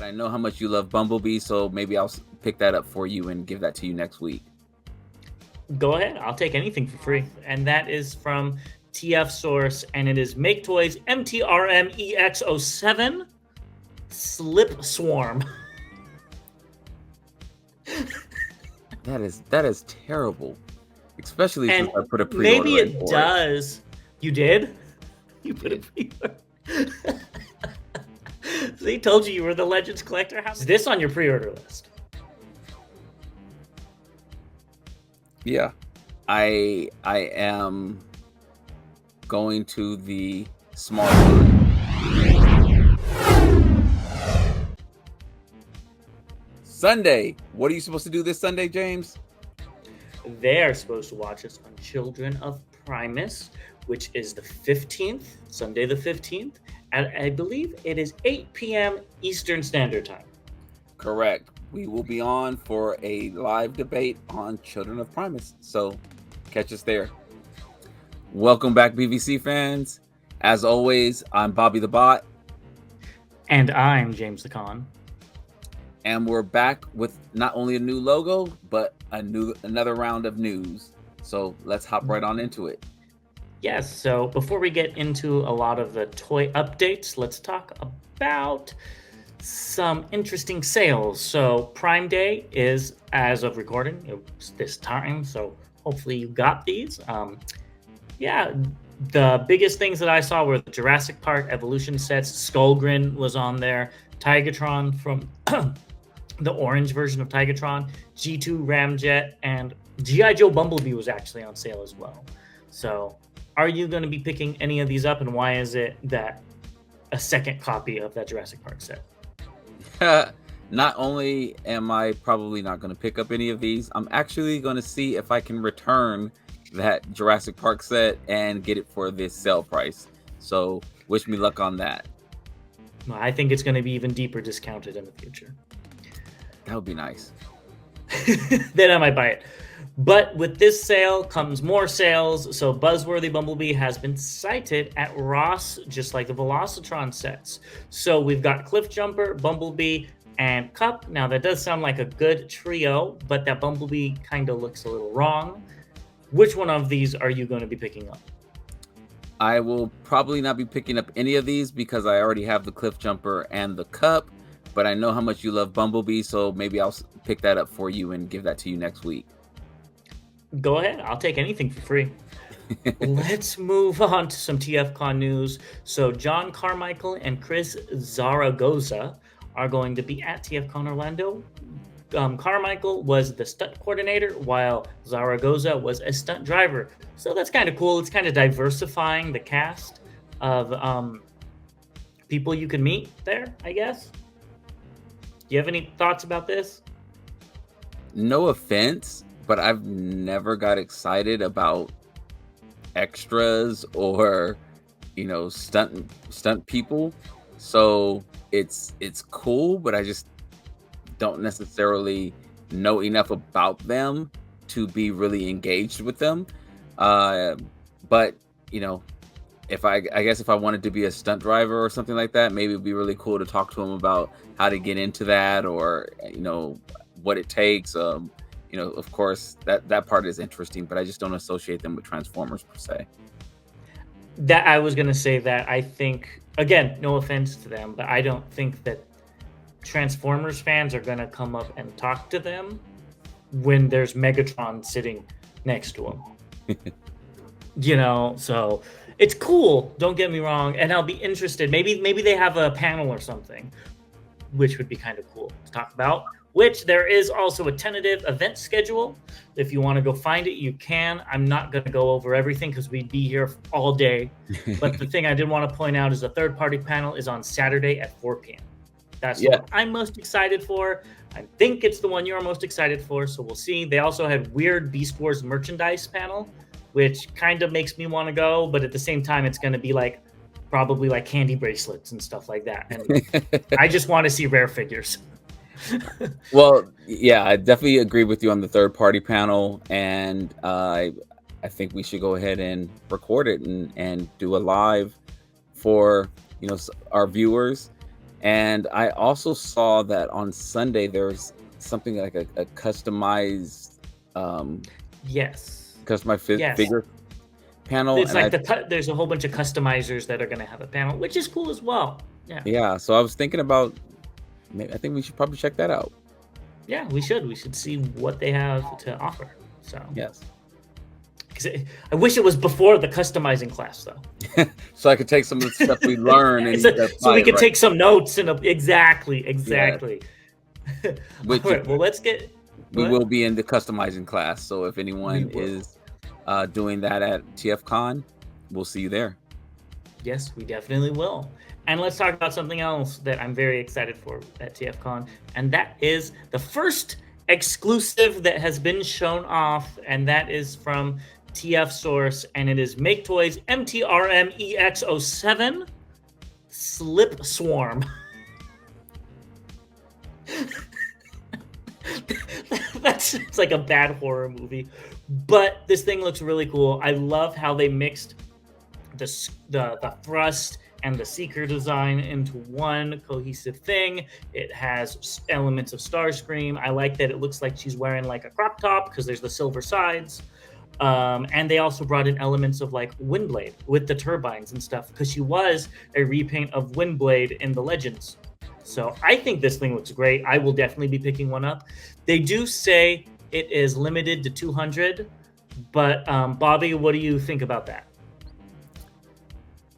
But I know how much you love Bumblebee, so maybe I'll pick that up for you and give that to you next week. Go ahead. I'll take anything for free. And that is from TF Source, and it is Make Toys MTRMEX07 Slip Swarm. That is terrible, especially And since I put a pre-order maybe in it for does. You did? You put a Did. pre-order. They told you were the Legends collector. How's this on your pre-order list? Yeah, I am going to the small Sunday. What are you supposed to do this Sunday, James? They are supposed to watch us on Children of Primus, which is the 15th, Sunday the 15th, and I believe it is 8 p.m. Eastern Standard Time. Correct. We will be on for a live debate on Children of Primus, so catch us there. Welcome back, BVC fans. As always, I'm Bobby the Bot. And I'm James the Con. And we're back with not only a new logo, but another round of news. So let's hop right on into it. Yes, so before we get into a lot of the toy updates, let's talk about some interesting sales. So Prime Day is, as of recording, it's this time, so hopefully you got these. The biggest things that I saw were the Jurassic Park Evolution sets. Skullgrin was on there, Tigatron from the orange version of Tigatron, G2 Ramjet, and G.I. Joe Bumblebee was actually on sale as well. So are you going to be picking any of these up, and why is it that a second copy of that Jurassic Park set? Not only am I probably not going to pick up any of these, I'm actually going to see if I can return that Jurassic Park set and get it for this sale price. So wish me luck on that. I think it's going to be even deeper discounted in the future. That would be nice. Then I might buy it. But with this sale comes more sales. So Buzzworthy Bumblebee has been cited at Ross, just like the Velocitron sets. So we've got Cliff Jumper, Bumblebee, and Cup. Now that does sound like a good trio, but that Bumblebee kind of looks a little wrong. Which one of these are you going to be picking up? I will probably not be picking up any of these because I already have the Cliff Jumper and the Cup. But I know how much you love Bumblebee, so maybe I'll pick that up for you and give that to you next week. Go ahead. I'll take anything for free. Let's move on to some TFcon news. So John Carmichael and Chris Zaragoza are going to be at TFcon Orlando. Carmichael was the stunt coordinator, while Zaragoza was a stunt driver. So that's kind of cool. It's kind of diversifying the cast of people you can meet there, I guess. Do you have any thoughts about this? No offense, but I've never got excited about extras or, stunt people. So it's cool, but I just don't necessarily know enough about them to be really engaged with them. But if I guess if I wanted to be a stunt driver or something like that, maybe it'd be really cool to talk to them about how to get into that, or what it takes. Of course that part is interesting, but I just don't associate them with Transformers per se. That I was gonna say that I think, again, no offense to them, but I don't think that Transformers fans are gonna come up and talk to them when there's Megatron sitting next to them. So it's cool, don't get me wrong, and I'll be interested. Maybe they have a panel or something, which would be kind of cool to talk about. Which there is also a tentative event schedule. If you want to go find it, you can. I'm not going to go over everything because we'd be here all day. But the thing I did want to point out is the third-party panel is on Saturday at 4 p.m. That's what I'm most excited for. I think it's the one you're most excited for, so we'll see. They also had weird Beast Wars merchandise panel, which kind of makes me want to go, but at the same time, it's going to be probably like candy bracelets and stuff like that. And I just want to see rare figures. Well, yeah, I definitely agree with you on the third party panel, and I think we should go ahead and record it and do a live for our viewers. And I also saw that on Sunday there's something like a customized um Yes. customized Yes. figure panel, It's and like there's a whole bunch of customizers that are going to have a panel, which is cool as well. Yeah. yeah, so I was thinking about maybe I think we should probably check that out. Yeah, we should. We should see what they have to offer. So, Yes. 'cause I wish it was before the customizing class, though. So I could take some of the stuff we learn and So apply we it could right. take some notes and exactly, Yeah. exactly. All Which right. Well, let's get we what will be in the customizing class. So if we anyone will. is doing that at TFcon, we'll see you there. Yes, we definitely will. And let's talk about something else that I'm very excited for at TFcon, and that is the first exclusive that has been shown off, and that is from TF Source, and it is Make Toys MTRM EX07 Slip Swarm. It's like a bad horror movie, but this thing looks really cool. I love how they mixed the thrust and the seeker design into one cohesive thing. It has elements of Starscream. I like that it looks like she's wearing like a crop top because there's the silver sides. And they also brought in elements of like Windblade with the turbines and stuff because she was a repaint of Windblade in the Legends. So I think this thing looks great. I will definitely be picking one up. They do say it is limited to 200, but Bobby, what do you think about that?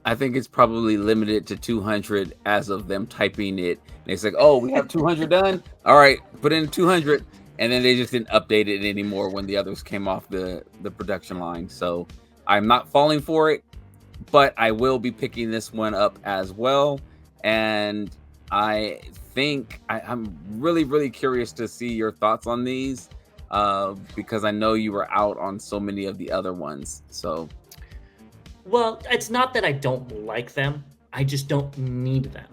I think it's probably limited to 200 as of them typing it. And it's like, oh, we have 200 done. All right, put in 200. And then they just didn't update it anymore when the others came off the production line. So I'm not falling for it, but I will be picking this one up as well. And I think I'm really, really curious to see your thoughts on these because I know you were out on so many of the other ones. So Well, it's not that I don't like them. I just don't need them.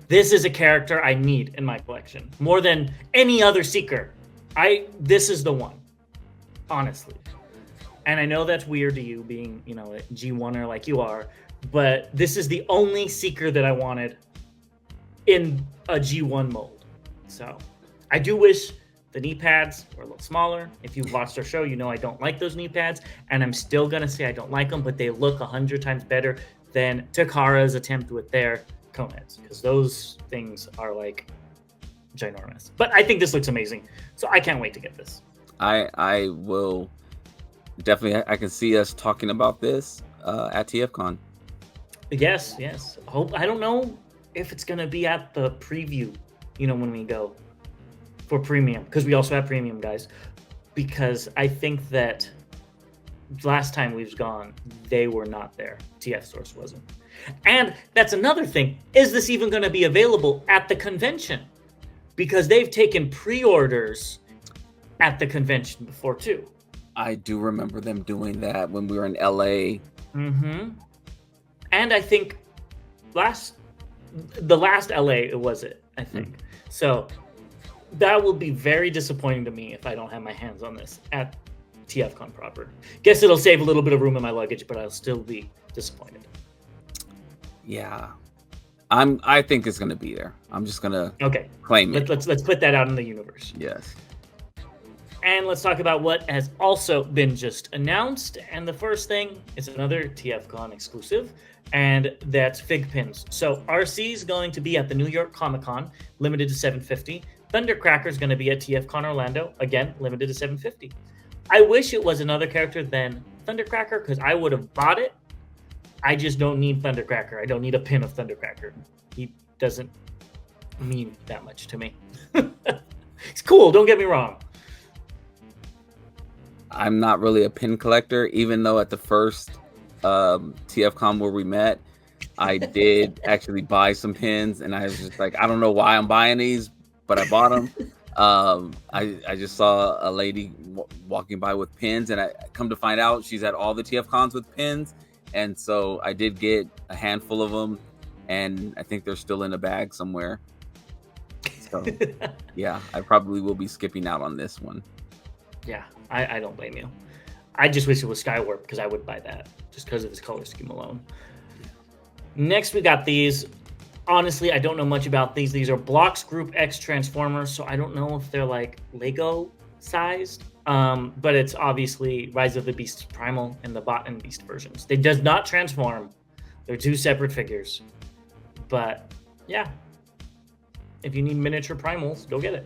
This is a character I need in my collection more than any other Seeker. This is the one, honestly. And I know that's weird to you, being a G1er like you are, but this is the only Seeker that I wanted in a G1 mold. So I do wish the knee pads were a little smaller. If you've watched our show, you know I don't like those knee pads, and I'm still gonna say I don't like them, but they look 100 times better than Takara's attempt with their cone heads, because those things are like ginormous. But I think this looks amazing, so I can't wait to get this. I will definitely. I can see us talking about this at TFcon. Yes. I don't know if it's gonna be at the preview, when we go for premium, because we also have premium guys, because I think that last time we've gone, they were not there. TF Source wasn't. And that's another thing. Is this even going to be available at the convention? Because they've taken pre-orders at the convention before too. I do remember them doing that when we were in LA. Mm-hmm. And I think the last LA, it was it, I think. Mm-hmm. So that will be very disappointing to me if I don't have my hands on this at TFcon proper. Guess it'll save a little bit of room in my luggage, but I'll still be disappointed. Yeah, I think it's gonna be there. I'm just gonna claim it. Let's put that out in the universe. Yes. And let's talk about what has also been just announced. And the first thing is another TFcon exclusive, and that's Fig Pins. So RC is going to be at the New York Comic Con, limited to 750. Thundercracker is going to be at TFcon Orlando, again, limited to 750. I wish it was another character than Thundercracker, because I would have bought it. I just don't need Thundercracker. I don't need a pin of Thundercracker. He doesn't mean that much to me. It's cool, don't get me wrong. I'm not really a pin collector, even though at the first TFcon where we met, I did actually buy some pins, and I was just like, I don't know why I'm buying these, but I bought them. I just saw a lady walking by with pins, and I come to find out she's at all the TFcons with pins, and so I did get a handful of them, and I think they're still in a bag somewhere. So yeah, I probably will be skipping out on this one. Yeah, I don't blame you. I just wish it was Skywarp, because I would buy that just because of his color scheme alone. Next, we got these Honestly, I don't know much about these. These are Blocks Group X Transformers, so I don't know if they're like Lego sized. But it's obviously Rise of the Beast Primal and the Bot and Beast versions. They does not transform. They're two separate figures. But yeah, if you need miniature primals, go get it.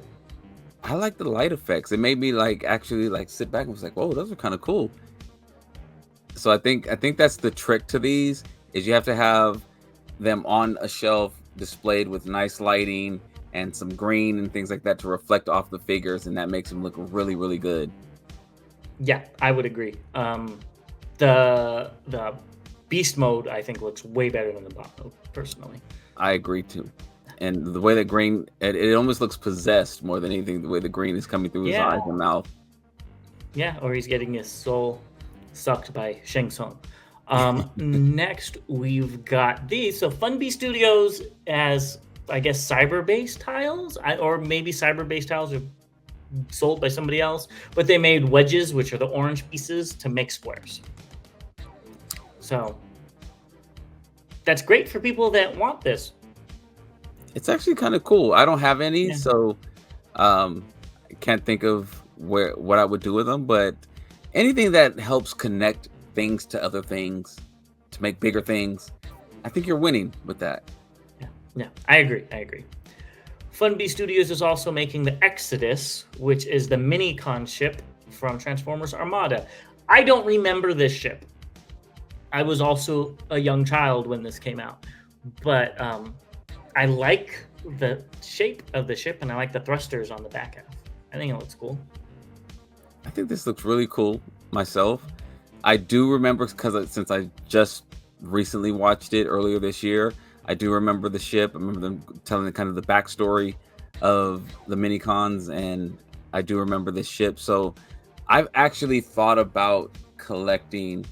I like the light effects. It made me like actually like sit back and was like, "Whoa, those are kind of cool." So I think that's the trick to these is you have to have them on a shelf displayed with nice lighting and some green and things like that to reflect off the figures, and that makes them look really, really good. Yeah, I would agree. The Beast mode I think looks way better than the Bot mode, personally. I agree too. And the way that green, it almost looks possessed more than anything. The way the green is coming through his eyes and mouth. Yeah, or he's getting his soul sucked by Shang Tsung. Next, we've got these. So Funbee Studios as, I guess, cyber-based tiles, or maybe cyber-based tiles are sold by somebody else, but they made wedges, which are the orange pieces, to make squares. So that's great for people that want this. It's actually kind of cool. I don't have any, so I can't think of what I would do with them, but anything that helps connect things to other things to make bigger things, I think you're winning with that. Yeah, I agree. Funbee Studios is also making the Exodus, which is the mini-con ship from Transformers Armada. I don't remember this ship. I was also a young child when this came out, but I like the shape of the ship and I like the thrusters on the back half. I think it looks cool. I think this looks really cool myself. I do remember, because since I just recently watched it earlier this year, I do remember the ship. I remember them telling kind of the backstory of the mini-cons, and I do remember this ship. So I've actually thought about collecting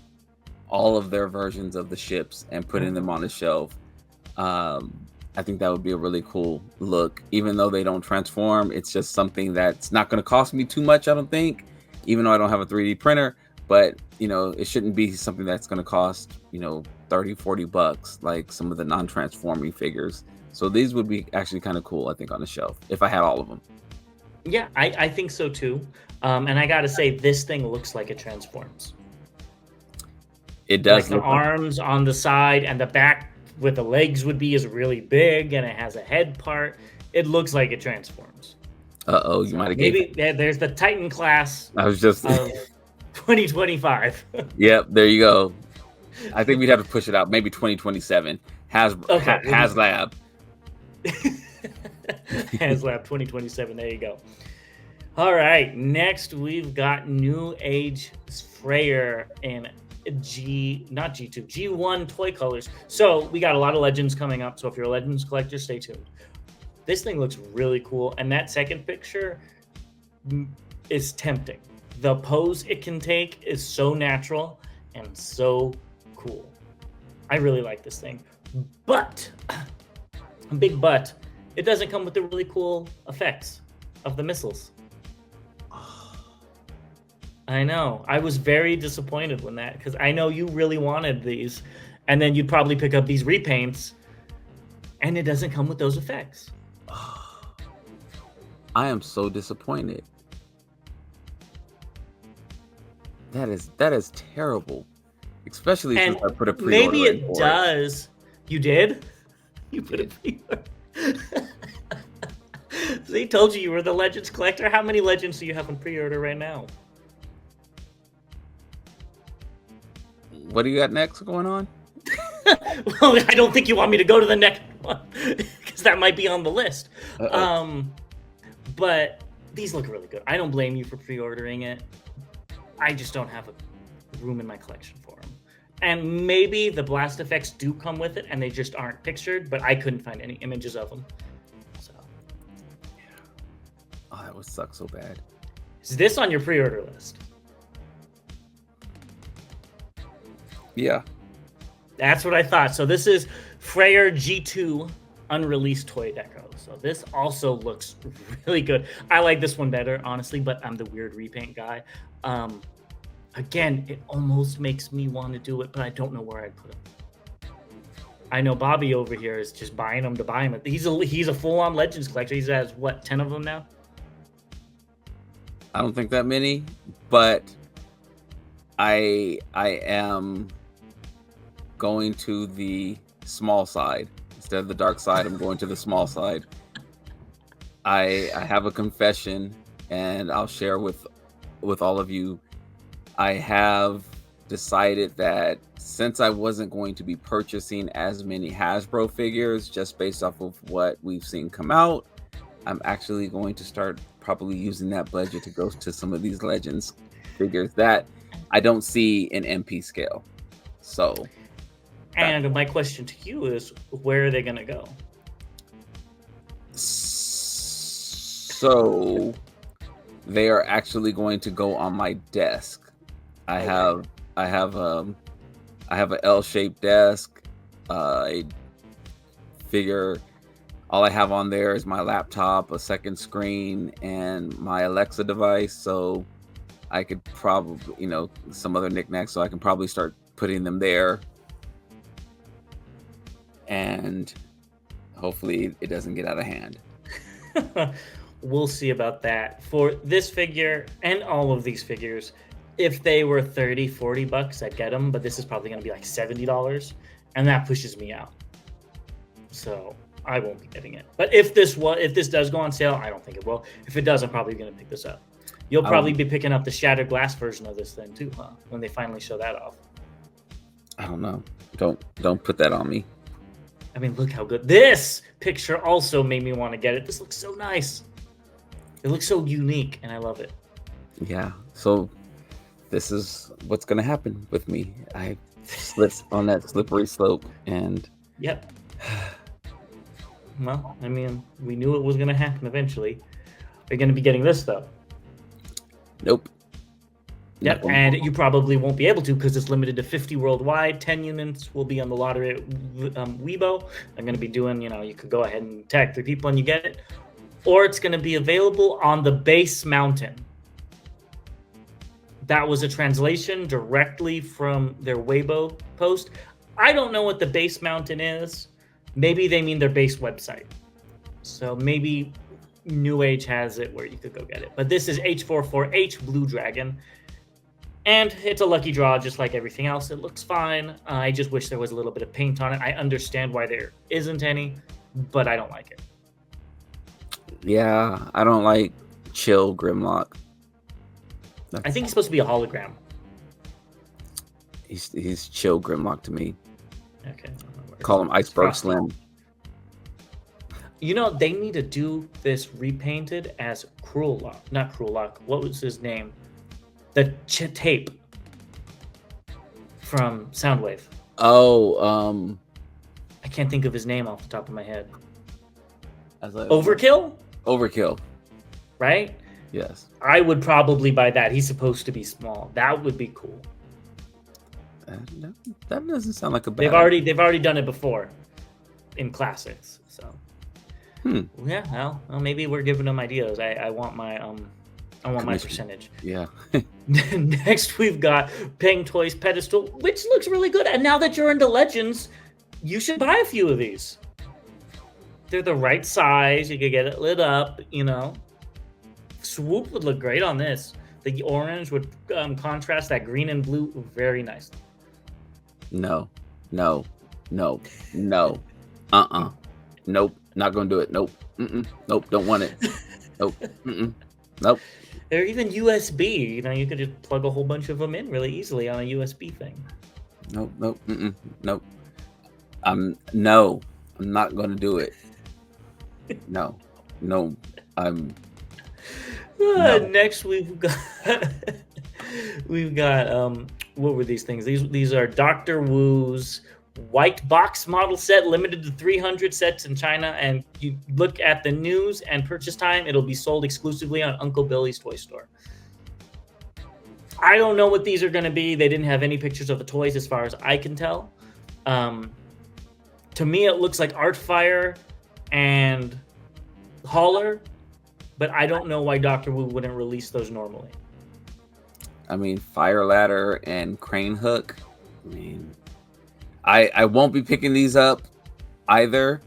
all of their versions of the ships and putting them on a shelf. I think that would be a really cool look. Even though they don't transform, it's just something that's not going to cost me too much, I don't think, even though I don't have a 3D printer. But, it shouldn't be something that's going to cost, 30, 40 bucks, like some of the non-transforming figures. So these would be actually kind of cool, I think, on the shelf, if I had all of them. Yeah, I think so too. And I got to say, this thing looks like it transforms. It does. Like the arms on the side and the back with the legs would be is really big, and it has a head part. It looks like it transforms. You might have maybe there's the Titan class. I was just of 2025. Yep, there you go. I think we'd have to push it out. Maybe 2027. HasLab. HasLab 2027. There you go. All right. Next, we've got NEWAGE Freyr in G1 toy colors. So we got a lot of Legends coming up. So if you're a Legends collector, stay tuned. This thing looks really cool. And that second picture is tempting. The pose it can take is so natural and so cool. I really like this thing. But, a big but, it doesn't come with the really cool effects of the missiles. I know. I was very disappointed when that, because I know you really wanted these, and then you'd probably pick up these repaints, and it doesn't come with those effects. I am so disappointed. That is terrible. Especially since I put a pre-order. Maybe it does. You did? You put a pre-order. They told you were the Legends collector. How many Legends do you have on pre-order right now? What do you got next going on? Well, I don't think you want me to go to the next one, because that might be on the list. But these look really good. I don't blame you for pre-ordering it. I just don't have a room in my collection for them. And maybe the blast effects do come with it and they just aren't pictured, but I couldn't find any images of them. So, yeah. Oh, that would suck so bad. Is this on your pre-order list? Yeah. That's what I thought. So this is Freyr G2 unreleased toy deco. So this also looks really good. I like this one better, honestly, but I'm the weird repaint guy. Again, it almost makes me want to do it, but I don't know where I'd put it. I know Bobby over here is just buying them to buy them. He's a full-on Legends collector. He has what, 10 of them now? I don't think that many, but I am going to the small side instead of the dark side. I'm going to the small side. I have a confession, and I'll share with all of you. I have decided that since I wasn't going to be purchasing as many Hasbro figures just based off of what we've seen come out, I'm actually going to start probably using that budget to go to some of these Legends figures that I don't see in MP scale. So, and my question to you is, where are they going to go? So they are actually going to go on my desk. I have an L-shaped desk. A figure. All I have on there is my laptop, a second screen, and my Alexa device. So I could probably, some other knickknacks. So I can probably start putting them there, and hopefully it doesn't get out of hand. We'll see about that. For this figure and all of these figures, if they were $30-$40, I'd get them, but this is probably going to be like $70, and that pushes me out. So I won't be getting it. But if this does go on sale, I don't think it will. If it does, I'm probably going to pick this up. You'll probably be picking up the shattered glass version of this then too, huh? When they finally show that off. I don't know. Don't put that on me. I mean, look how good. This picture also made me want to get it. This looks so nice. It looks so unique, and I love it. Yeah. So this is what's going to happen with me. I slipped on that slippery slope, and yep. Well, I mean, we knew it was going to happen eventually. Are you going to be getting this, though? Nope. Yep, nope. And you probably won't be able to because it's limited to 50 worldwide. 10 units will be on the lottery at Weibo. I'm going to be doing, you could go ahead and tag 3 people and you get it. Or it's going to be available on the base mountain. That was a translation directly from their Weibo post. I don't know what the base mountain is. Maybe they mean their base website. So maybe NEWAGE has it where you could go get it. But this is H44H Blue Dragon. And it's a lucky draw just like everything else. It looks fine. I just wish there was a little bit of paint on it. I understand why there isn't any, but I don't like it. Yeah, I don't like Chill Grimlock. I think he's supposed to be a hologram. He's Chill Grimlock to me. Okay. Call him Iceberg Slim. They need to do this repainted as Cruel Lock. Not Cruel Lock. What was his name? The tape from Soundwave. Oh, I can't think of his name off the top of my head. Overkill? Overkill. Right? Yes. I would probably buy that. He's supposed to be small. That would be cool. That doesn't sound like a bad. They've already done it before in classics. So. Yeah. Well, maybe we're giving them ideas. I want my my percentage. Yeah. Next, we've got Peng Toys Pedestal, which looks really good. And now that you're into Legends, you should buy a few of these. They're the right size. You could get it lit up, Swoop would look great on this. The orange would contrast that green and blue very nicely. No. Nope. Not gonna do it. Nope. Nope. Don't want it. Nope. Nope. They're even USB. You could just plug a whole bunch of them in really easily on a USB thing. Nope. Nope. I'm not gonna do it. No. No. Next we've got what were these things? These are Dr. Wu's white box model set, limited to 300 sets in China, and you look at the news and purchase time, it'll be sold exclusively on Uncle Billy's toy store. I don't know what these are going to be. They didn't have any pictures of the toys as far as I can tell. To me, it looks like Artfire and Hauler, but I don't know why Dr. Wu wouldn't release those normally. I mean, Fire Ladder and Crane Hook. I mean, I won't be picking these up either.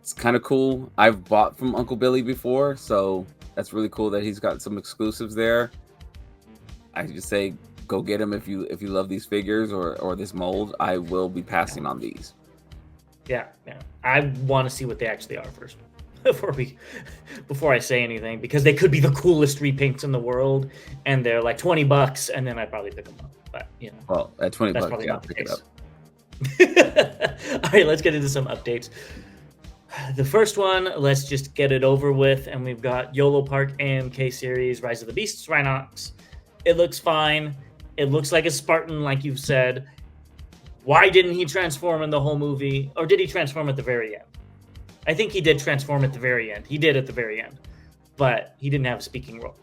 It's kind of cool. I've bought from Uncle Billy before, so that's really cool that he's got some exclusives there. I just say go get them if you love these figures or this mold. I will be passing on these. Yeah. I want to see what they actually are first before I say anything, because they could be the coolest repaints in the world, and they're like $20, and then I'd probably pick them up. But well, at $20, that's probably yeah, not the pick it up. All right, let's get into some updates. The first one, let's just get it over with, and we've got YOLO Park AMK series Rise of the Beasts Rhinox. It looks fine. It looks like a Spartan, like you've said. Why didn't he transform in the whole movie? Or did he transform at the very end? I think he did transform at the very end. He did at the very end. But he didn't have a speaking role.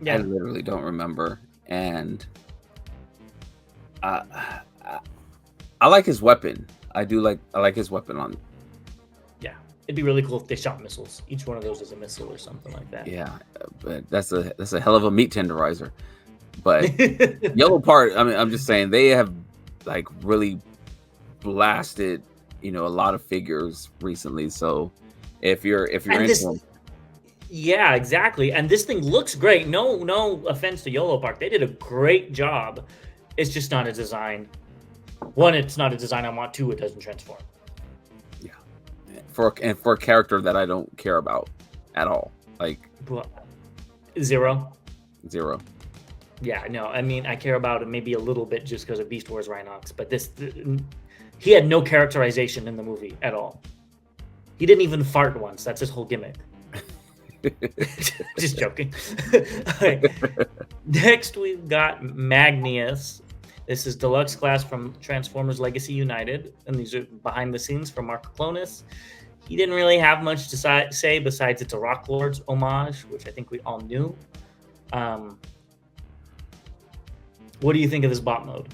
Yeah. I literally don't remember. And I like his weapon. I like his weapon on. Yeah. It'd be really cool if they shot missiles. Each one of those is a missile or something like that. Yeah. But that's a hell of a meat tenderizer. But YOLO Park, I mean, I'm just saying they have like really blasted, a lot of figures recently. So if you're into them, yeah, exactly. And this thing looks great. No offense to YOLO Park, they did a great job. It's just not a design. One, it's not a design I want. Two, it doesn't transform. Yeah, for a character that I don't care about at all, like zero. Yeah, no, I mean, I care about it maybe a little bit just because of Beast Wars Rhinox, but he had no characterization in the movie at all. He didn't even fart once. That's his whole gimmick. Just joking. Right. Next, we've got Magnius. This is deluxe class from Transformers Legacy United, and these are behind the scenes from Mark Clonus. He didn't really have much to say besides it's a Rock Lords homage, which I think we all knew. What do you think of this bot mode?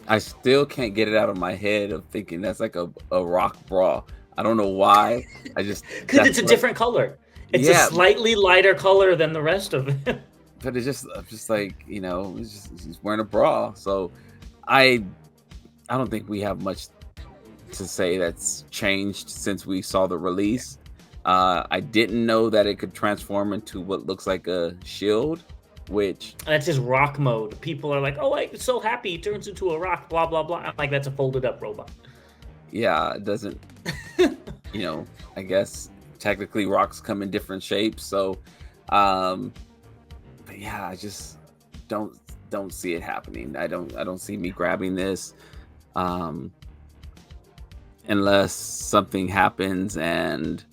I still can't get it out of my head of thinking that's like a rock bra. I don't know why. I just because it's a different color. It's a slightly lighter color than the rest of it. But it's just like, he's wearing a bra. So I don't think we have much to say that's changed since we saw the release. I didn't know that it could transform into what looks like a shield. That's his rock mode. People are like, oh, I'm so happy he turns into a rock, blah, blah, blah. I'm like, that's a folded up robot. Yeah, it doesn't, I guess technically rocks come in different shapes. So, but yeah, I just don't see it happening. I don't see me grabbing this, unless something happens and,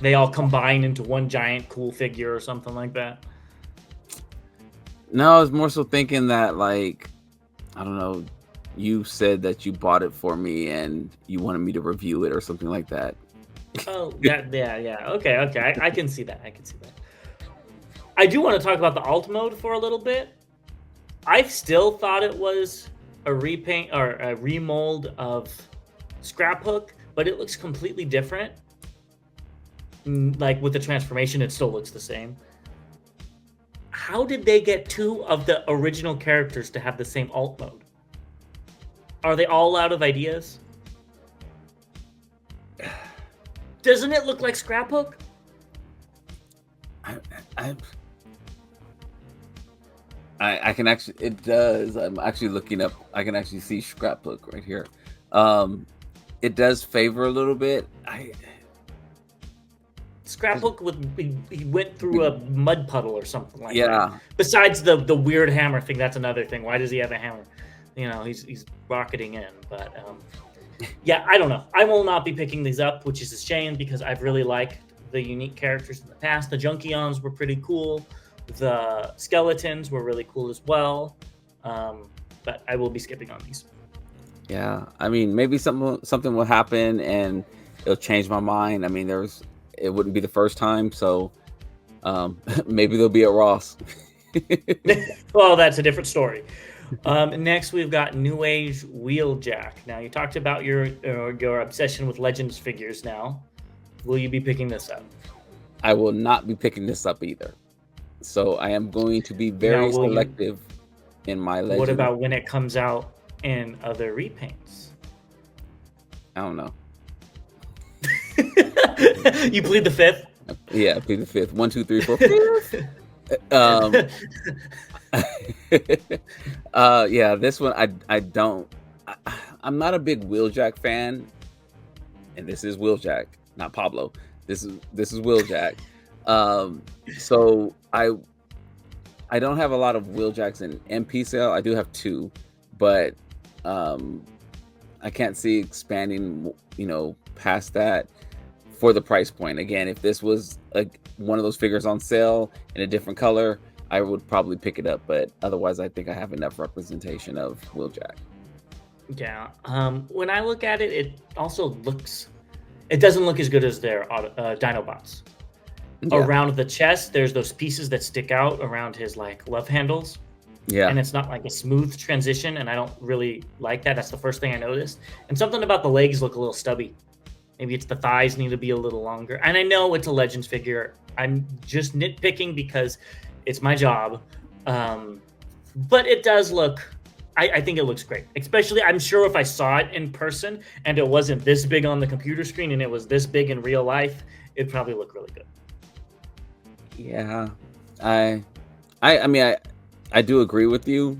they all combine into one giant cool figure or something like that. No, I was more so thinking that, like, I don't know, you said that you bought it for me and you wanted me to review it or something like that. Oh, yeah. Okay. I can see that. I do want to talk about the alt mode for a little bit. I still thought it was a repaint or a remold of Scrap Hook, but it looks completely different. Like with the transformation, it still looks the same. How did they get two of the original characters to have the same alt mode? Are they all out of ideas? Doesn't it look like Scrap Hook? I can actually, it does. I'm actually looking up. I can actually see Scrap Hook right here. It does favor a little bit. Scrap Hook he went through a mud puddle or something like that. Yeah. Besides the weird hammer thing, that's another thing. Why does he have a hammer? He's rocketing in. But yeah, I don't know. I will not be picking these up, which is a shame because I've really liked the unique characters in the past. The Junkions were pretty cool. The skeletons were really cool as well. But I will be skipping on these. Yeah, I mean, maybe something will happen and it'll change my mind. I mean, it wouldn't be the first time, so maybe they'll be at Ross. Well, that's a different story. Next, we've got NEWAGE Wheeljack. Now, you talked about your obsession with Legends figures now. Will you be picking this up? I will not be picking this up either. So I am going to be very selective in my What Legend. about when it comes out in other repaints? I don't know. You plead the fifth? Yeah, I plead the fifth. 1, 2, 3, 4, 5th. Yeah, this one I don't. I'm not a big Wheeljack fan, and this is Wheeljack, not Pablo. This is Wheeljack. So I don't have a lot of Wheeljacks in MP sale. I do have 2, but I can't see expanding, past that for the price point. Again, if this was one of those figures on sale in a different color, I would probably pick it up. But otherwise, I think I have enough representation of Wheeljack. Yeah. When I look at it, it also looks. It doesn't look as good as their Dinobots. Yeah. Around the chest, there's those pieces that stick out around his love handles. Yeah. And it's not like a smooth transition, and I don't really like that. That's the first thing I noticed. And something about the legs look a little stubby. Maybe it's the thighs need to be a little longer. And I know it's a Legends figure. I'm just nitpicking because it's my job. But it does look, I think it looks great. Especially, I'm sure if I saw it in person and it wasn't this big on the computer screen and it was this big in real life, it'd probably look really good. Yeah. I mean, I do agree with you.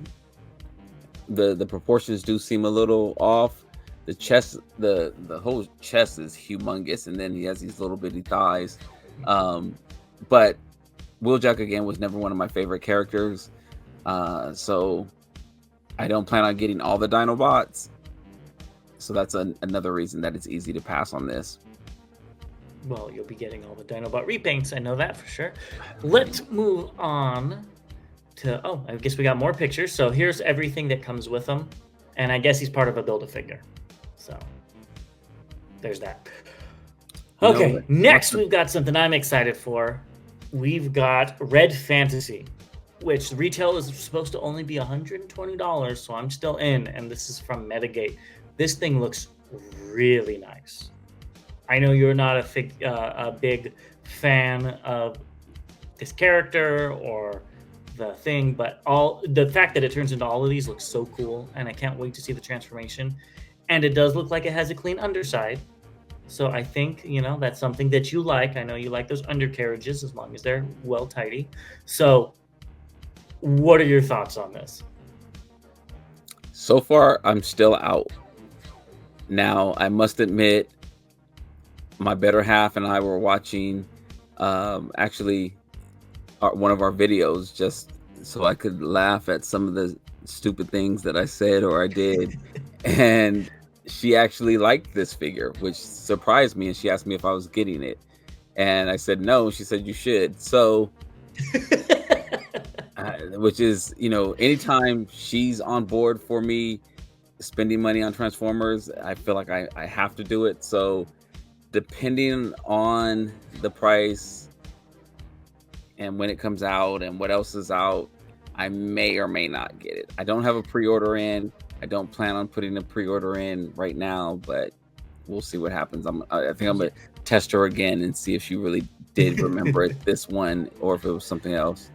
The proportions do seem a little off. The chest, the whole chest is humongous, and then he has these little bitty thighs. But Wheeljack again was never one of my favorite characters, so I don't plan on getting all the Dinobots. So that's another reason that it's easy to pass on this. Well, you'll be getting all the Dinobot repaints. I know that for sure. Let's move on to, I guess we got more pictures. So here's everything that comes with him. And I guess he's part of a Build-A-Figure. So there's that. Okay, next we've got something I'm excited for. We've got Red Fantasy, which retail is supposed to only be $120. So I'm still in. And this is from Metagate. This thing looks really nice. I know you're not a big fan of this character or the thing, but the fact that it turns into all of these looks so cool, and I can't wait to see the transformation. And it does look like it has a clean underside, so I think that's something that you like. I know you like those undercarriages as long as they're well tidy. So, what are your thoughts on this? So far, I'm still out. Now, I must admit, my better half and I were watching actually one of our videos just so I could laugh at some of the stupid things that I said or I did. And she actually liked this figure, which surprised me. And she asked me if I was getting it. And I said no. She said you should. So, which is, anytime she's on board for me spending money on Transformers, I feel like I have to do it. So, depending on the price and when it comes out and what else is out, I may or may not get it. I don't have a pre-order in. I don't plan on putting a pre-order in right now, but we'll see what happens. I think I'm gonna test her again and see if she really did remember this one or if it was something else.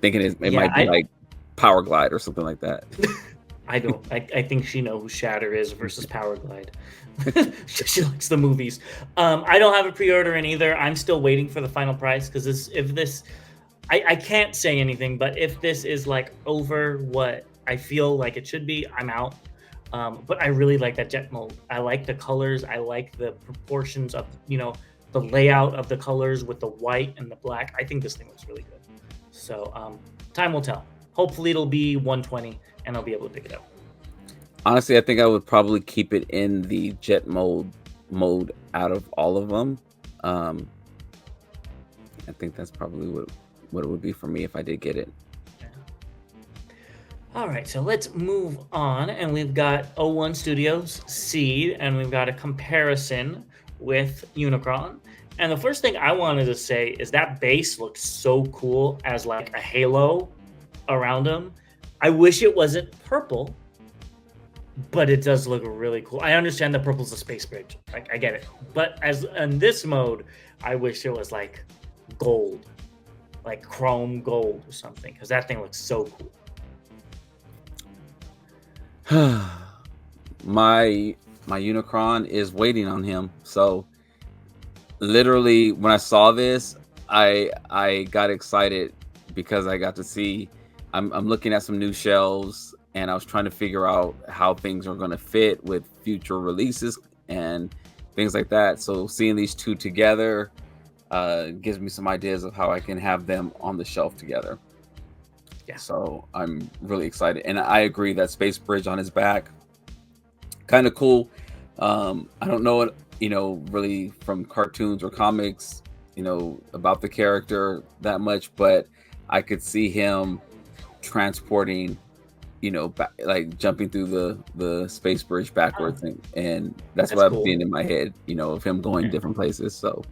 Thinking it might be like Power Glide or something like that. I don't. I think she knows who Shatter is versus Power Glide. She likes the movies. I don't have a pre-order in either. I'm still waiting for the final price because I can't say anything, but if this is like over what I feel like it should be, I'm out. But I really like that jet mold. I like the colors. I like the proportions of the layout of the colors with the white and the black. I think this thing looks really good. So time will tell. Hopefully it'll be 120 and I'll be able to pick it up. Honestly, I think I would probably keep it in the jet mode out of all of them. I think that's probably what it would be for me if I did get it. Yeah. All right, so let's move on. And we've got O1 Studios Seed, and we've got a comparison with Unicron. And the first thing I wanted to say is that base looks so cool as like a halo around him. I wish it wasn't purple, but it does look really cool. I understand that purple's a space bridge. I get it. But as in this mode, I wish it was like gold, like chrome gold or something, because that thing looks so cool. my Unicron is waiting on him. So literally, when I saw this, I got excited because I got to see. I'm looking at some new shelves, and I was trying to figure out how things are going to fit with future releases and things like that. So seeing these two together gives me some ideas of how I can have them on the shelf together. Yeah. So I'm really excited, and I agree that Space Bridge on his back, kind of cool. I don't know it, really from cartoons or comics, about the character that much, but I could see him transporting, like jumping through the space bridge backwards, and that's what I'm cool. seeing in my head, of him going different places. So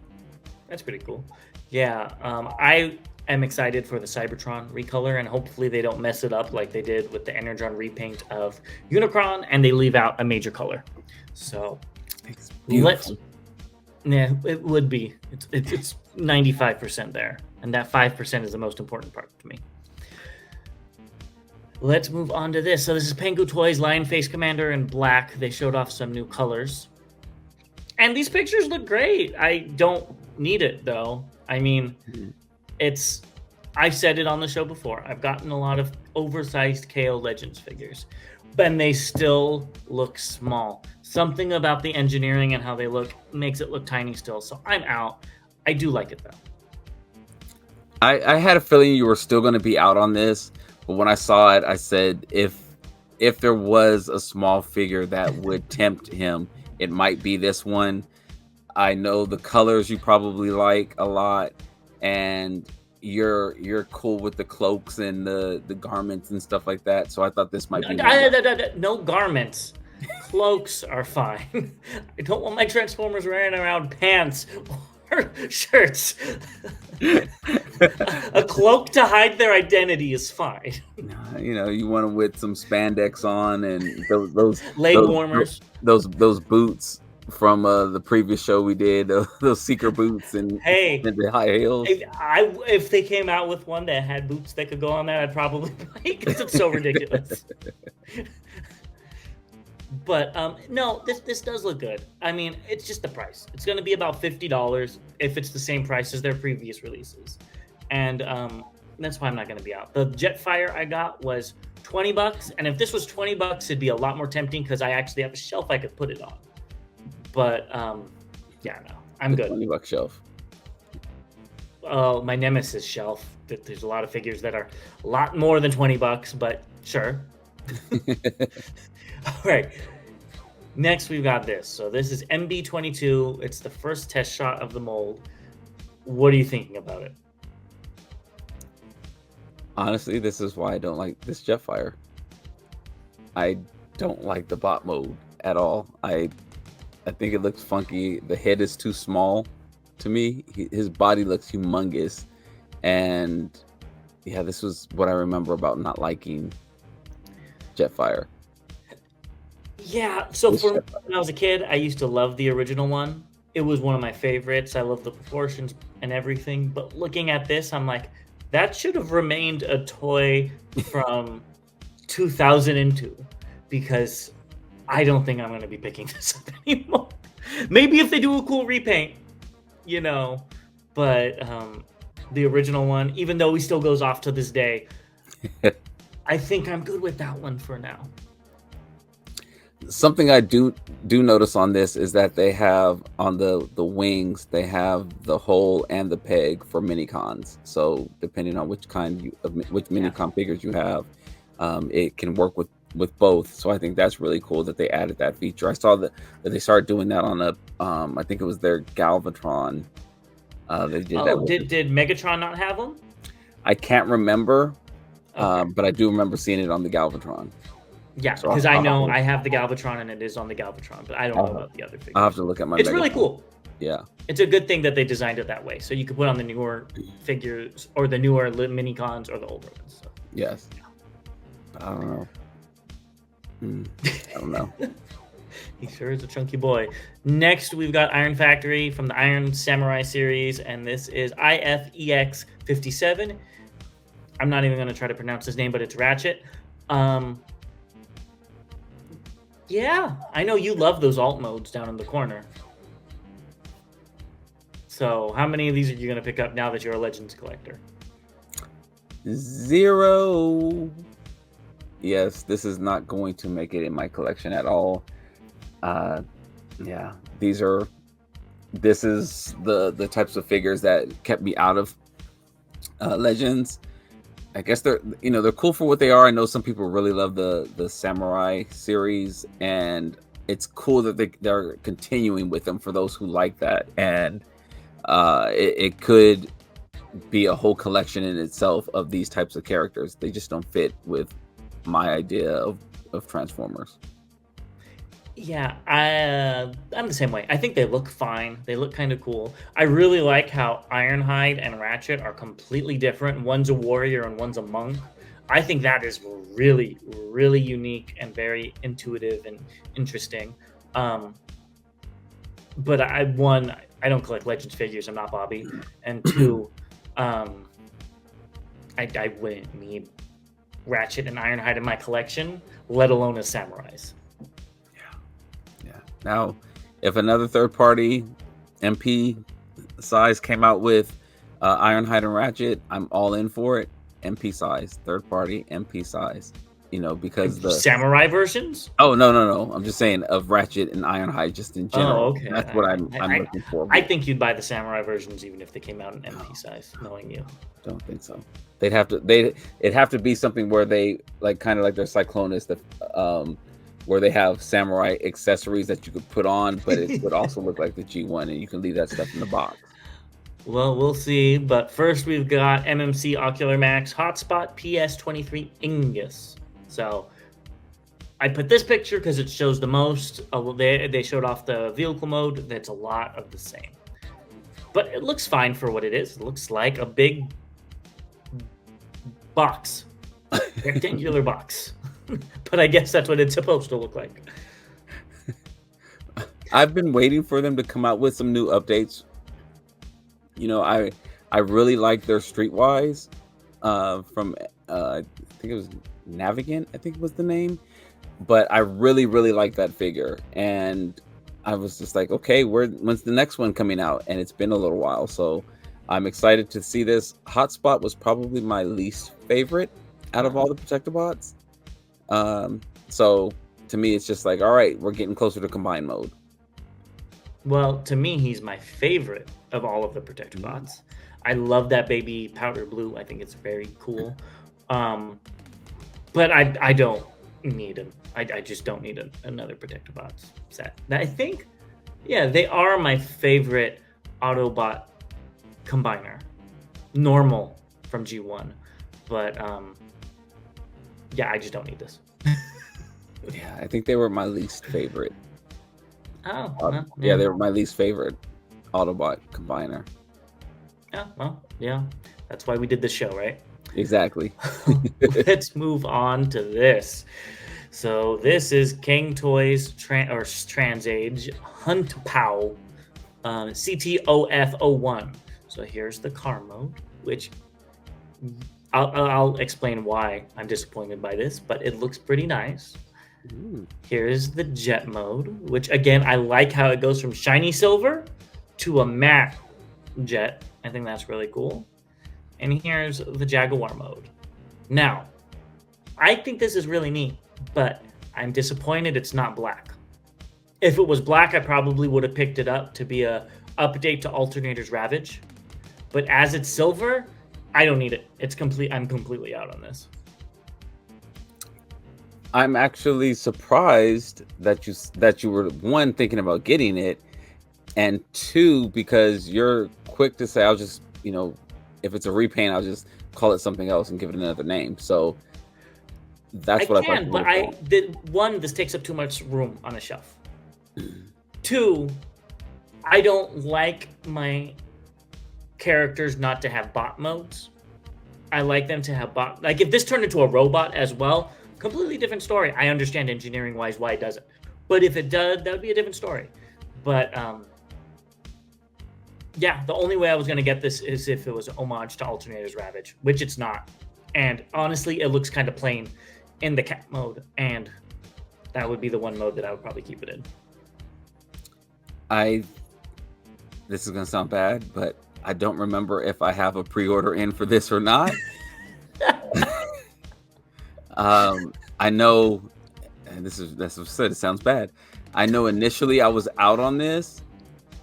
that's pretty cool. Yeah, I am excited for the Cybertron recolor, and hopefully they don't mess it up like they did with the Energon repaint of Unicron, and they leave out a major color. So it's beautiful. Yeah, it would be. It's 95% there, and that 5% is the most important part to me. Let's move on to this. So this is Pengu Toys Lion Face Commander in black. They showed off some new colors. And these pictures look great. I don't need it, though. I mean, I've said it on the show before. I've gotten a lot of oversized KO Legends figures, but they still look small. Something about the engineering and how they look makes it look tiny still. So I'm out. I do like it, though. I had a feeling you were still going to be out on this. But when I saw it, I said, if there was a small figure that would tempt him, it might be this one. I know the colors you probably like a lot, and you're cool with the cloaks and the garments and stuff like that. So I thought this might be no garments. Cloaks are fine. I don't want my Transformers wearing around pants or shirts. A cloak to hide their identity is fine. You want them with some spandex on and those leg warmers, those boots from the previous show we did, those seeker boots and the high heels. If they came out with one that had boots that could go on that, I'd probably buy it because it's so ridiculous. But no, this does look good. I mean, it's just the price. It's going to be about $50 if it's the same price as their previous releases, and that's why I'm not going to be out. The Jetfire I got was $20, and if this was $20, it'd be a lot more tempting because I actually have a shelf I could put it on. But yeah, no, I'm good. $20 shelf. Oh, my Nemesis shelf. There's a lot of figures that are a lot more than $20, but sure. All right. Next, we've got this. So this is MB22. It's the first test shot of the mold. What are you thinking about it? Honestly, this is why I don't like this Jetfire. I don't like the bot mode at all. I think it looks funky. The head is too small to me. His body looks humongous. And yeah, this was what I remember about not liking Jetfire. Yeah, so when I was a kid, I used to love the original one. It was one of my favorites. I love the proportions and everything. But looking at this, I'm like, that should have remained a toy from 2002 because I don't think I'm going to be picking this up anymore. Maybe if they do a cool repaint, but the original one, even though he still goes off to this day, I think I'm good with that one for now. Something I do notice on this is that they have on the wings, they have the hole and the peg for minicons. So depending on which minicon figures you have, it can work with both. So I think that's really cool that they added that feature. I saw that they started doing that on I think it was their Galvatron. They did that. Did Megatron not have them? I can't remember, but I do remember seeing it on the Galvatron. Yeah, because so I know I have the Galvatron and it is on the Galvatron, but I don't know about the other figures. I'll have to look at my. It's really cool. Yeah, it's a good thing that they designed it that way, so you could put on the newer figures or the newer minicons or the older ones. So. Yes. I don't know. He sure is a chunky boy. Next, we've got Iron Factory from the Iron Samurai series, and this is IFEX 57. I'm not even going to try to pronounce his name, but it's Ratchet. Yeah, I know you love those alt modes down in the corner. So how many of these are you going to pick up now that you're a Legends collector? 0. Yes, this is not going to make it in my collection at all. Yeah, this is the types of figures that kept me out of Legends. I guess they're cool for what they are. I know some people really love the samurai series, and it's cool that they're continuing with them for those who like that. And it could be a whole collection in itself of these types of characters. They just don't fit with my idea of Transformers. Yeah, I'm the same way. I think they look fine. They look kind of cool. I really like how Ironhide and Ratchet are completely different. One's a warrior and one's a monk. I think that is really, really unique and very intuitive and interesting. Um, but I don't collect Legends figures. I'm not Bobby. And two, um, I wouldn't need Ratchet and Ironhide in my collection, let alone as samurais. Yeah. Now, if another third party MP size came out with Ironhide and Ratchet, I'm all in for it. MP size, third party MP size. Because the samurai versions. Oh, no. I'm just saying of Ratchet and Ironhide just in general. Oh, okay. That's what I'm looking for. I think you'd buy the samurai versions even if they came out in MP size, knowing you. Don't think so. It'd have to be something where they kind of like their Cyclonus, where they have samurai accessories that you could put on, but it would also look like the G1, and you can leave that stuff in the box. Well, we'll see. But first, we've got MMC Ocular Max Hotspot PS23 Ingus. So I put this picture because it shows the most. They showed off the vehicle mode. That's a lot of the same. But it looks fine for what it is. It looks like a big box, rectangular box. But I guess that's what it's supposed to look like. I've been waiting for them to come out with some new updates. I really like their Streetwise from I think it was Navigant, I think was the name. But I really, really like that figure. And I was just like, okay, when's the next one coming out? And it's been a little while. So I'm excited to see this. Hotspot was probably my least favorite out of all the Protectobots. So to me, it's just like, all right, we're getting closer to combine mode. Well, to me, he's my favorite of all of the Protectobots. I love that baby powder blue. I think it's very cool. But I don't need him. I just don't need another Protectobots set. I think, yeah, they are my favorite Autobot combiner. Normal from G1. But, yeah, I just don't need this. Yeah, I think they were my least favorite. Oh, yeah, they were my least favorite Autobot combiner. Yeah, well, yeah. That's why we did this show, right? Exactly. Let's move on to this. So this is King Toys Transage Hunt Pow CTOF01. So here's the car mode, which I'll explain why I'm disappointed by this, but it looks pretty nice. Ooh. Here's the jet mode, which again, I like how it goes from shiny silver to a matte jet. I think that's really cool. And here's the Jaguar mode. Now, I think this is really neat, but I'm disappointed it's not black. If it was black, I probably would have picked it up to be a update to Alternator's Ravage. But as it's silver, I don't need it. I'm completely out on this. I'm actually surprised that you were, one, thinking about getting it, and two, because you're quick to say, I'll just, if it's a repaint, I'll just call it something else and give it another name. So that's what I thought. But one, this takes up too much room on a shelf. Two, I don't like my characters not to have bot modes. I like them to have bot. Like if this turned into a robot as well, completely different story. I understand engineering wise why it doesn't, but if it does, that would be a different story. But yeah, the only way I was going to get this is if it was an homage to Alternator's Ravage, which it's not. And honestly, it looks kind of plain in the cat mode. And That would be the one mode that I would probably keep it in. This is gonna sound bad, but I don't remember if I have a pre-order in for this or not. I know, and that's what I said. It sounds bad. I know initially I was out on this,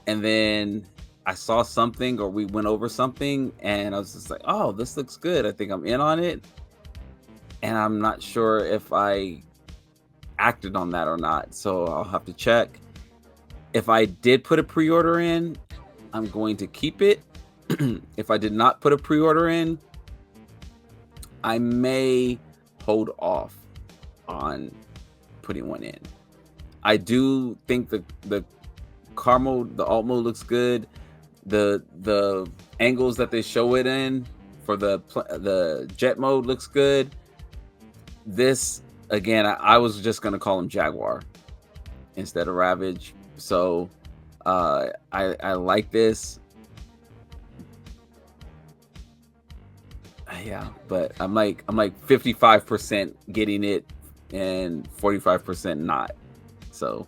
and then I saw something or we went over something, and I was just like, "Oh, this looks good. I think I'm in on it." And I'm not sure if I acted on that or not, so I'll have to check. If I did put a pre-order in, I'm going to keep it. If I did not put a pre-order in, I may hold off on putting one in. I do think the car mode, the alt mode looks good. The angles that they show it in for the jet mode looks good. This again, I was just gonna call him Jaguar instead of Ravage. So I like this. Yeah, but I'm like 55% getting it and 45% not. So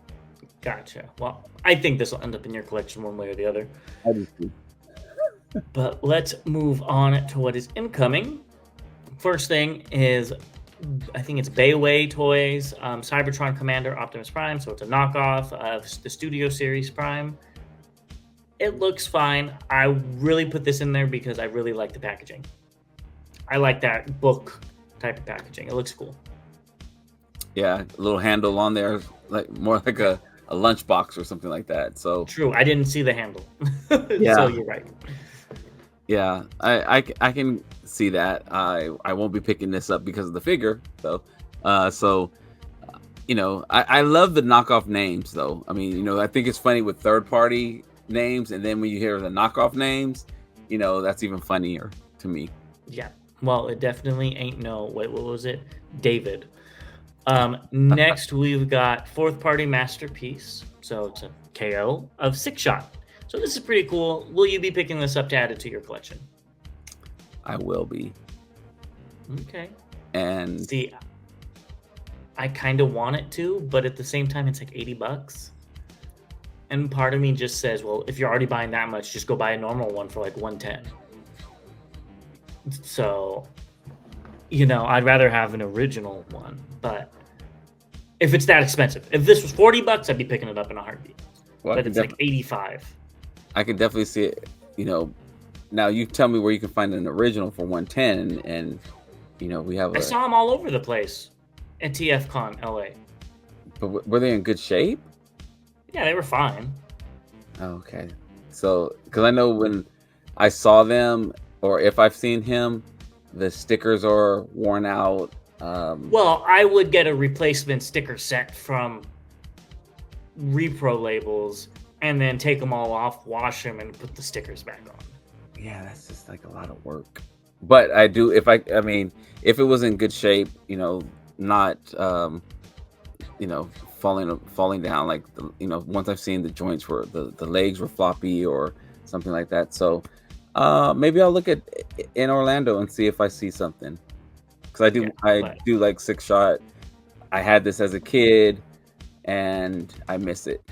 Gotcha. Well, I think this will end up in your collection one way or the other. I do too. But let's move on to what is incoming. First thing is, I think it's Bayway Toys, Cybertron Commander Optimus Prime. So it's a knockoff of the Studio Series Prime. It looks fine. I really put this in there because I really like the packaging. I like that book type of packaging. It looks cool. Yeah, a little handle on there, like more like a lunchbox or something like that. So true. I didn't see the handle. Yeah. So you're right. Yeah, I can see that. I won't be picking this up because of the figure, though. You know, I love the knockoff names, though. I mean, you know, I think it's funny with third-party names, and then when you hear the knockoff names, you know, that's even funnier to me. Yeah. Well, it definitely ain't no. Wait, what was it? David. Next, we've got fourth party masterpiece. So it's a KO of Six Shot. So this is pretty cool. Will you be picking this up to add it to your collection? I will be. Okay. And see, I kind of want it to, but at the same time, it's like $80. And part of me just says, well, if you're already buying that much, just go buy a normal one for like $110. So, you know, I'd rather have an original one, but if it's that expensive, if this was $40, I'd be picking it up in a heartbeat. Well, but it's like $85. I could definitely see it. You know, now you tell me where you can find an original for $110, and you know we have. I saw them all over the place at TFcon LA. But were they in good shape? Yeah, they were fine. Okay, so because I know when I saw them, or if I've seen him, the stickers are worn out. Well, I would get a replacement sticker set from Repro Labels and then take them all off, wash them, and put the stickers back on. Yeah, that's just like a lot of work. But I do, if I mean, if it was in good shape, you know, not, you know, falling down, like, you know, once I've seen the joints where the legs were floppy or something like that. So maybe I'll look at in Orlando and see if I see something. Because I do like Six Shot. I had this as a kid, and I miss it.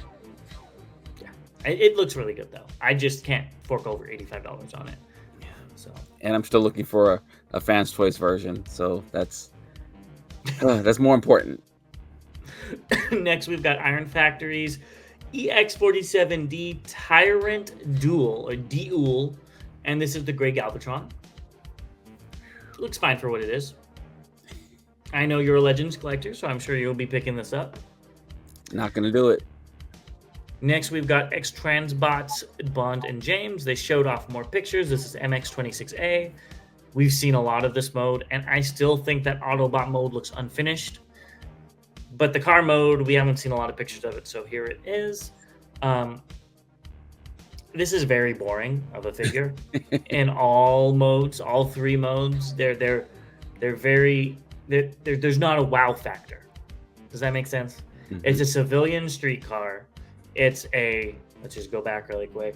Yeah, it looks really good though. I just can't fork over $85 on it. Yeah. So. And I'm still looking for a Fans Toys version, so that's more important. Next, we've got Iron Factory's EX47D Tyrant Duel or Duel, and this is the Gray Galvatron. Looks fine for what it is. I know you're a Legends collector, so I'm sure you'll be picking this up. Not gonna do it. Next, we've got X-Transbots, Bond and James. They showed off more pictures. This is MX26A. We've seen a lot of this mode, and I still think that Autobot mode looks unfinished. But the car mode, we haven't seen a lot of pictures of it, so here it is. This is very boring of a figure in all modes, all three modes. They're very. There's not a wow factor. Does that make sense? Mm-hmm. It's a civilian street car. It's a. Let's just go back really quick.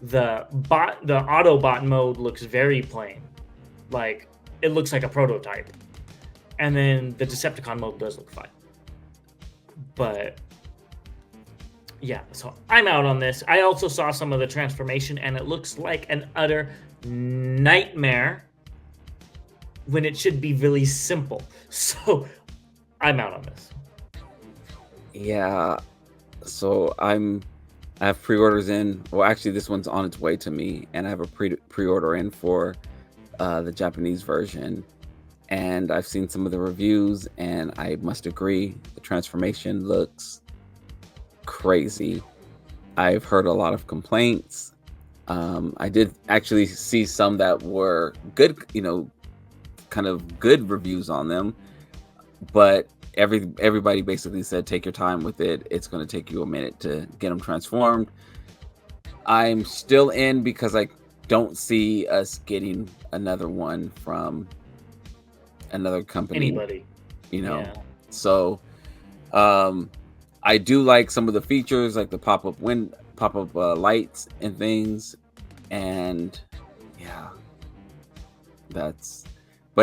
The Autobot mode looks very plain, like it looks like a prototype, and then the Decepticon mode does look fine. But yeah, so I'm out on this. I also saw some of the transformation, and it looks like an utter nightmare when it should be really simple. So I'm out on this. Yeah. So I have pre-orders in. Well, actually, this one's on its way to me, and I have a pre-order in for the Japanese version. And I've seen some of the reviews, and I must agree, the transformation looks crazy. I've heard a lot of complaints. I did actually see some that were good, kind of good reviews on them, but everybody basically said take your time with it. It's going to take you a minute to get them transformed. I'm still in because I don't see us getting another one from another company. Anybody. Yeah. So I do like some of the features, like the pop-up lights and things, and yeah, but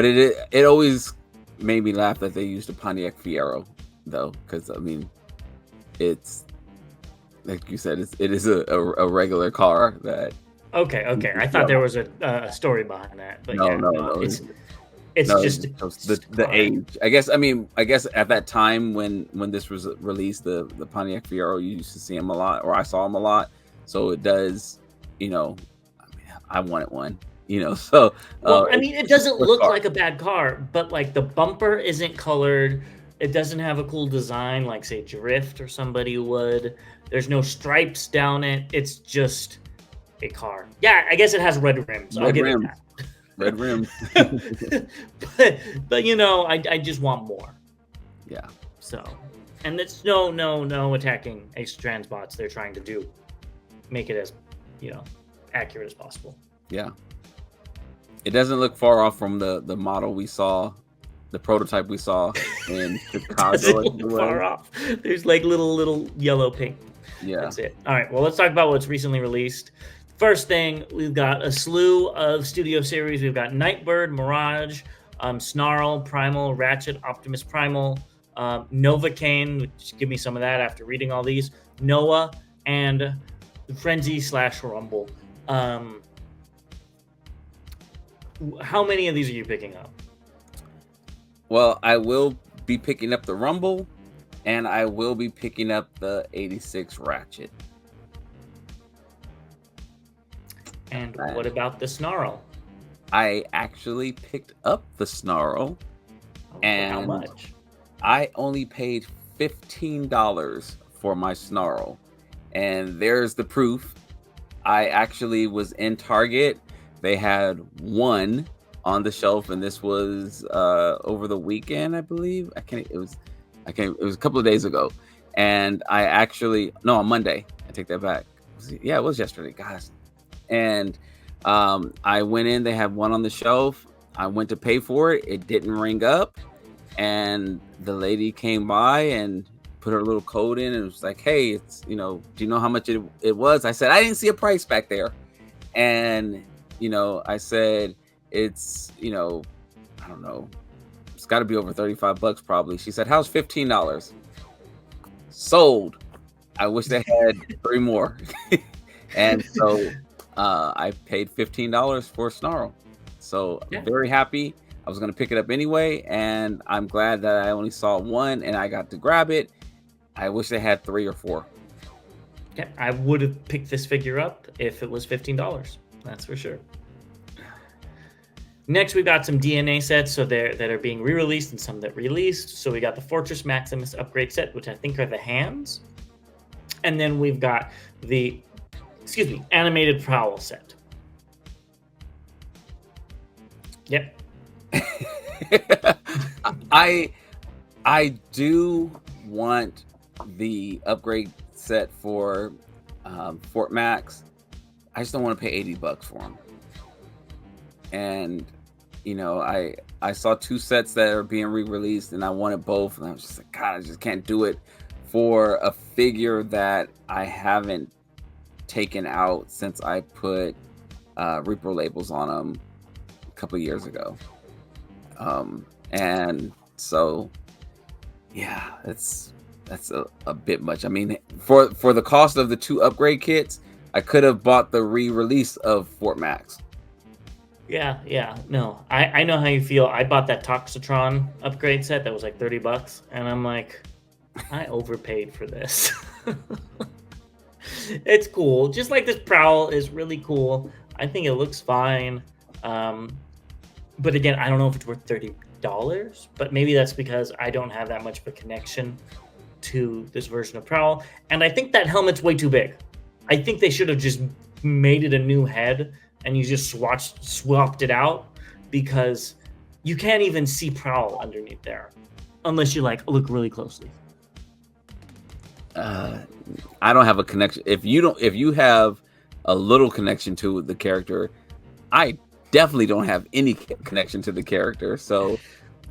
it always made me laugh that they used a Pontiac Fiero, though, because I mean, it's like you said, it is a regular car that. Okay. I thought there was a story behind that, but no. It's just the age. I guess at that time when this was released, the Pontiac Fiero, you used to see him a lot, or I saw him a lot. So it does, I wanted one, So well, it doesn't look like a bad car, but like the bumper isn't colored. It doesn't have a cool design like say Drift or somebody would. There's no stripes down it. It's just a car. Yeah, I guess it has red rims. I'll give it that. Red rims. but I just want more. Yeah. So, and it's no attacking Ace Transbots. They're trying to make it as accurate as possible. Yeah. It doesn't look far off from the model we saw, the prototype we saw in Chicago. Doesn't look far off. There's like little yellow pink. Yeah. That's it. All right. Well, let's talk about what's recently released. First thing, we've got a slew of studio series. We've got Nightbird, Mirage, Snarl, Primal, Ratchet, Optimus Primal, Novocaine, which give me some of that after reading all these, Noah, and Frenzy/Rumble. How many of these are you picking up? Well, I will be picking up the Rumble, and I will be picking up the 86 Ratchet. And what about the Snarl? I actually picked up the Snarl, and how much? I only paid $15 for my Snarl, and there's the proof. I actually was in Target. They had one on the shelf, and this was over the weekend, I believe. It was a couple of days ago, and on Monday. I take that back. It was yesterday, guys. And I went in, they had one on the shelf. I went to pay for it. It didn't ring up. And the lady came by and put her little code in and was like, hey, it's, do you know how much it was? I said, I didn't see a price back there. And, I said, it's, I don't know. It's got to be over $35 probably. She said, how's $15? Sold. I wish they had 3 more. And so I paid $15 for Snarl. So very happy. I was going to pick it up anyway, and I'm glad that I only saw one and I got to grab it. I wish they had 3 or 4. Yeah, I would have picked this figure up if it was $15. That's for sure. Next, we got some DNA sets that are being re-released and some that released. So we got the Fortress Maximus upgrade set, which I think are the hands. And then we've got the animated Prowl set. Yep. I do want the upgrade set for Fort Max. I just don't want to pay $80 for them. And I saw 2 sets that are being re-released, and I wanted both, and I was just like, God, I just can't do it for a figure that I haven't taken out since I put Reaper labels on them a couple of years ago. And so, yeah, that's a bit much. I mean, for the cost of the 2 upgrade kits, I could have bought the re-release of Fort Max. Yeah. No, I know how you feel. I bought that Toxitron upgrade set that was like $30, and I'm like, I overpaid for this. It's cool. Just like this Prowl is really cool. I think it looks fine. But again, I don't know if it's worth $30, but maybe that's because I don't have that much of a connection to this version of Prowl. And I think that helmet's way too big. I think they should have just made it a new head and you just swapped it out, because you can't even see Prowl underneath there unless you like look really closely. I don't have a connection. If you have a little connection to the character, I definitely don't have any connection to the character. So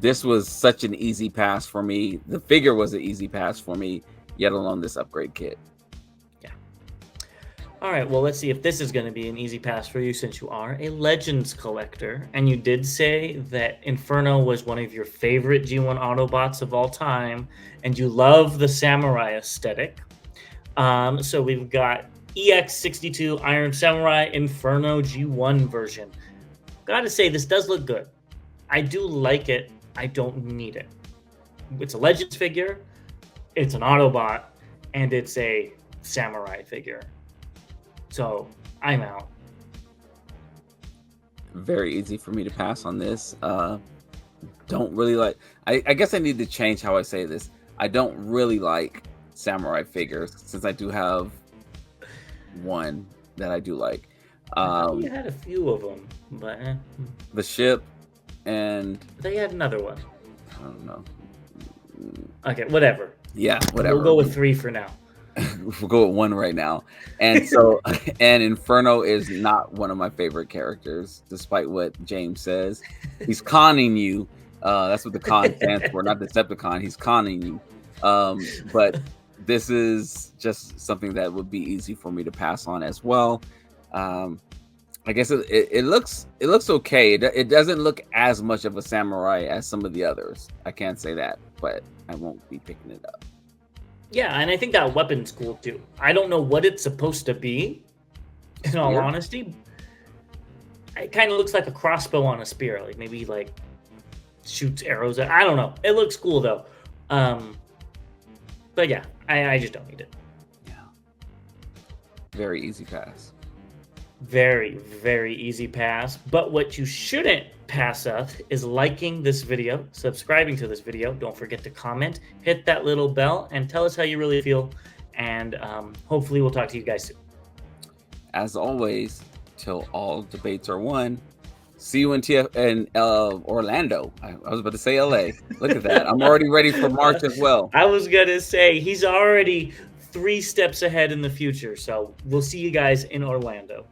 this was such an easy pass for me. The figure was an easy pass for me, yet alone this upgrade kit. Yeah. All right, well, let's see if this is going to be an easy pass for you, since you are a Legends collector. And you did say that Inferno was one of your favorite G1 Autobots of all time, and you love the samurai aesthetic. So we've got EX62 Iron Samurai Inferno G1 version. Gotta say, this does look good. I do like it. I don't need it. It's a Legends figure, it's an Autobot, and it's a samurai figure. So I'm out. Very easy for me to pass on this. Don't really like. I guess I need to change how I say this. I don't really like samurai figures, since I do have one that I do like. You had a few of them, but the ship, and they had another one. I don't know. Okay, whatever. Yeah, whatever. We'll go with 3 for now. We'll go with 1 right now. And so, and Inferno is not one of my favorite characters, despite what James says. He's conning you. That's what the con stands for, not Decepticon. He's conning you. But this is just something that would be easy for me to pass on as well. I guess it looks okay. It doesn't look as much of a samurai as some of the others. I can't say that, but I won't be picking it up. Yeah, and I think that weapon's cool too. I don't know what it's supposed to be, in all honesty. It kind of looks like a crossbow on a spear, like maybe like shoots arrows at. I don't know. It looks cool though. But yeah, I just don't need it. Yeah. Very easy pass. Very, very easy pass. But what you shouldn't pass up is liking this video, subscribing to this video. Don't forget to comment, hit that little bell, and tell us how you really feel. And hopefully we'll talk to you guys soon. As always, till all debates are won. See you in Orlando. I was about to say LA. Look at that. I'm already ready for March as well. I was going to say he's already 3 steps ahead in the future. So we'll see you guys in Orlando.